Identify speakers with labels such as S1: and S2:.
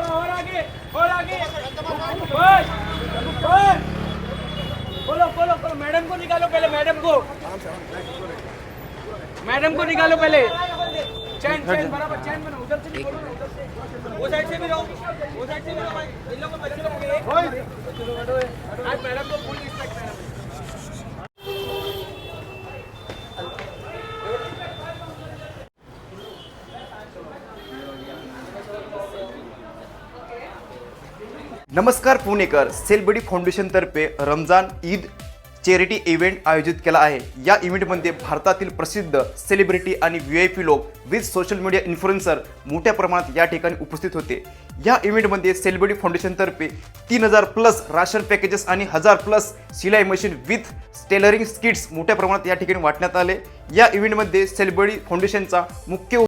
S1: और आगे बस बोलो मैडम को निकालो पहले, मैडम को निकालो पहले। चैन बराबर चैन बना, उधर से भी बोलो ना, उधर से वो साइड से भी रहो, भाई इन लोगों को बच्चे लोग आज मैडम को फुल रिस्पेक्ट मैडम।
S2: नमस्कार पुणेकर, सेलबडी फाउंडेशन तर्फे रमजान ईद चॅरिटी इव्हेंट आयोजित केला आहे। या इव्हेंटमध्ये भारतातील प्रसिद्ध सेलिब्रिटी आणि VIP लोक विथ सोशल मीडिया इन्फ्लुएन्सर मोठ्या प्रमाणात या ठिकाणी उपस्थित होते। या इव्हेंटमध्ये सेलबडी फाउंडेशन तर्फे 3000+ राशन पॅकेजेस आणि 1000+ सिलाई मशीन विथ टेलरिंग किट्स मोठ्या प्रमाणात या ठिकाणी वाटण्यात आले। या इव्हेंटमध्ये सेलबडी फाउंडेशनचा मुख्य